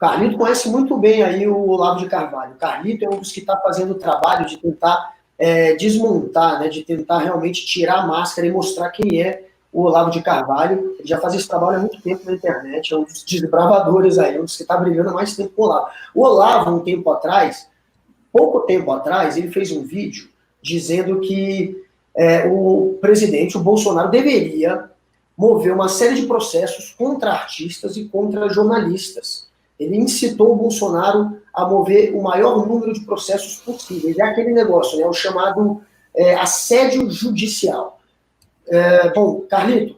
Carlito conhece muito bem aí o Olavo de Carvalho. O Carlito é um dos que está fazendo o trabalho de tentar desmontar, né, de tentar realmente tirar a máscara e mostrar quem é o Olavo de Carvalho. Ele já faz esse trabalho há muito tempo na internet, é um dos desbravadores aí, um dos que está brigando há mais tempo com o Olavo. O Olavo, pouco tempo atrás, ele fez um vídeo dizendo que o presidente, o Bolsonaro, deveria mover uma série de processos contra artistas e contra jornalistas. Ele incitou o Bolsonaro a mover o maior número de processos possíveis. É aquele negócio, né, o chamado assédio judicial. Bom, Carlito,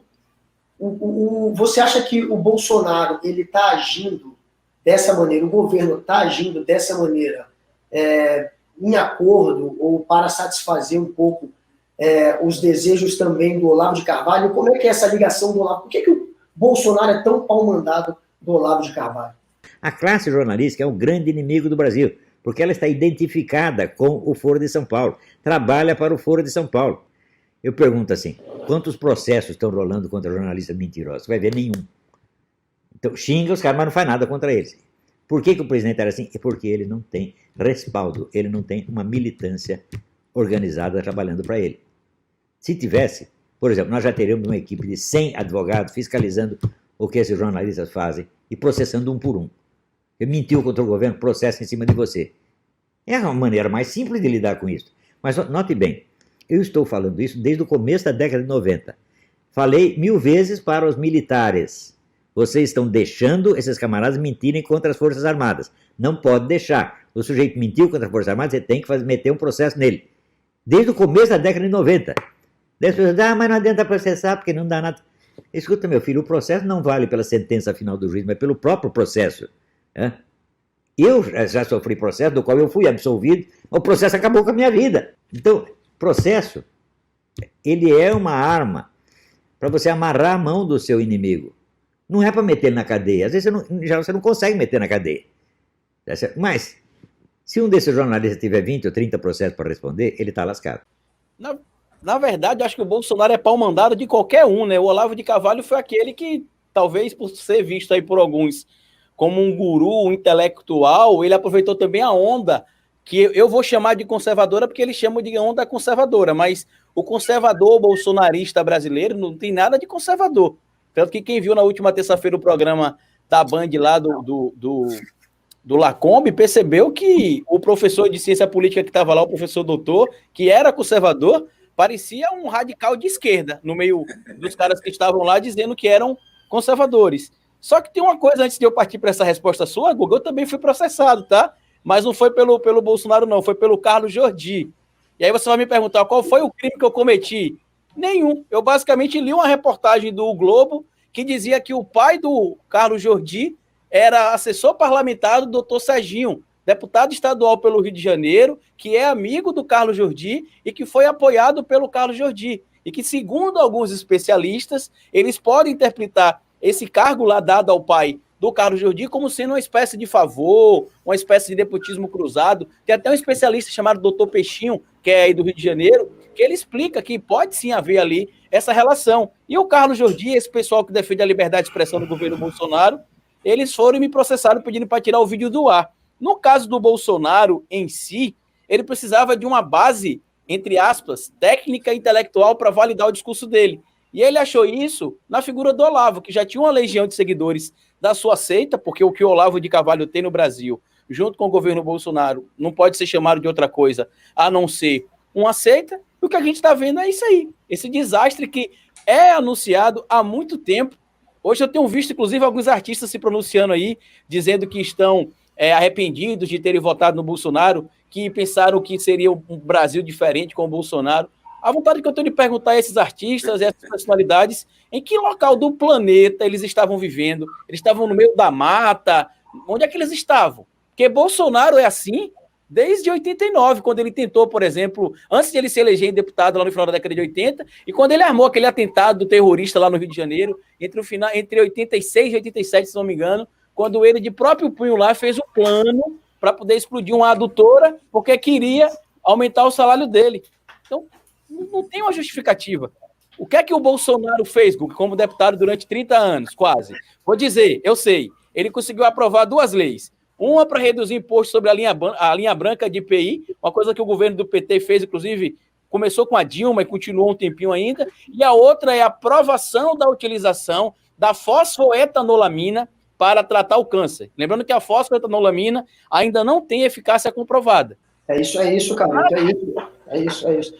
você acha que o Bolsonaro está agindo dessa maneira, o governo está agindo dessa maneira em acordo ou para satisfazer um pouco os desejos também do Olavo de Carvalho? Como é que é essa ligação do Olavo? Por que o Bolsonaro é tão pau-mandado do Olavo de Carvalho? A classe jornalística é um grande inimigo do Brasil, porque ela está identificada com o Foro de São Paulo, trabalha para o Foro de São Paulo. Eu pergunto assim, quantos processos estão rolando contra jornalistas mentirosos? Você vai ver nenhum. Então, xinga os caras, mas não faz nada contra eles. Por que o presidente era assim? É porque ele não tem respaldo, ele não tem uma militância organizada trabalhando para ele. Se tivesse, por exemplo, nós já teríamos uma equipe de 100 advogados fiscalizando o que esses jornalistas fazem e processando um por um. Ele mentiu contra o governo, processa em cima de você. É uma maneira mais simples de lidar com isso. Mas note bem, eu estou falando isso desde o começo da década de 90. Falei 1000 vezes para os militares. Vocês estão deixando esses camaradas mentirem contra as Forças Armadas. Não pode deixar. O sujeito mentiu contra as Forças Armadas, você tem que meter um processo nele. Desde o começo da década de 90. Daí as pessoas dizem, mas não adianta processar porque não dá nada. Escuta, meu filho, o processo não vale pela sentença final do juiz, mas pelo próprio processo. Eu já sofri processo do qual eu fui absolvido, o processo acabou com a minha vida. Então, processo, ele é uma arma para você amarrar a mão do seu inimigo. Não é para meter na cadeia. Às vezes você não consegue meter na cadeia. Mas, se um desses jornalistas tiver 20 ou 30 processos para responder, ele está lascado. Na verdade, acho que o Bolsonaro é pau-mandado de qualquer um, né? O Olavo de Carvalho foi aquele que, talvez por ser visto aí por alguns como um guru, um intelectual, ele aproveitou também a onda, que eu vou chamar de conservadora porque eles chamam de onda conservadora, mas o conservador bolsonarista brasileiro não tem nada de conservador. Tanto que quem viu na última terça-feira o programa da Band lá do Lacombe percebeu que o professor de ciência política que estava lá, o professor doutor, que era conservador, parecia um radical de esquerda, no meio dos caras que estavam lá dizendo que eram conservadores. Só que tem uma coisa, antes de eu partir para essa resposta sua, Guga, eu também fui processado, tá? Mas não foi pelo Bolsonaro, não, foi pelo Carlos Jordi. E aí você vai me perguntar, qual foi o crime que eu cometi? Nenhum. Eu basicamente li uma reportagem do Globo que dizia que o pai do Carlos Jordi era assessor parlamentar do doutor Serginho, deputado estadual pelo Rio de Janeiro, que é amigo do Carlos Jordi e que foi apoiado pelo Carlos Jordi. E que, segundo alguns especialistas, eles podem interpretar esse cargo lá dado ao pai do Carlos Jordi como sendo uma espécie de favor, uma espécie de nepotismo cruzado. Tem até um especialista chamado doutor Peixinho, que é aí do Rio de Janeiro, que ele explica que pode sim haver ali essa relação. E o Carlos Jordi, esse pessoal que defende a liberdade de expressão do governo Bolsonaro, eles foram e me processaram pedindo para tirar o vídeo do ar. No caso do Bolsonaro em si, ele precisava de uma base, entre aspas, técnica e intelectual para validar o discurso dele. E ele achou isso na figura do Olavo, que já tinha uma legião de seguidores da sua seita, porque o que o Olavo de Carvalho tem no Brasil, junto com o governo Bolsonaro, não pode ser chamado de outra coisa a não ser uma seita. E o que a gente está vendo é isso aí, esse desastre que é anunciado há muito tempo. Hoje eu tenho visto, inclusive, alguns artistas se pronunciando aí, dizendo que estão arrependidos de terem votado no Bolsonaro, que pensaram que seria um Brasil diferente com o Bolsonaro. A vontade que eu tenho de perguntar a esses artistas, a essas personalidades, em que local do planeta eles estavam vivendo? Eles estavam no meio da mata? Onde é que eles estavam? Porque Bolsonaro é assim desde 89, quando ele tentou, por exemplo, antes de ele se eleger deputado lá no final da década de 80, e quando ele armou aquele atentado terrorista lá no Rio de Janeiro, entre 86 e 87, se não me engano, quando ele, de próprio punho lá, fez um plano para poder explodir uma adutora, porque queria aumentar o salário dele. Então, não tem uma justificativa. O que é que o Bolsonaro fez, Guga, como deputado durante 30 anos, quase? Vou dizer, eu sei, ele conseguiu aprovar 2 leis. Uma para reduzir imposto sobre a linha branca de IPI, uma coisa que o governo do PT fez, inclusive, começou com a Dilma e continuou um tempinho ainda, e a outra é a aprovação da utilização da fosfoetanolamina para tratar o câncer. Lembrando que a fosfoetanolamina ainda não tem eficácia comprovada. É isso, Carlito, é isso.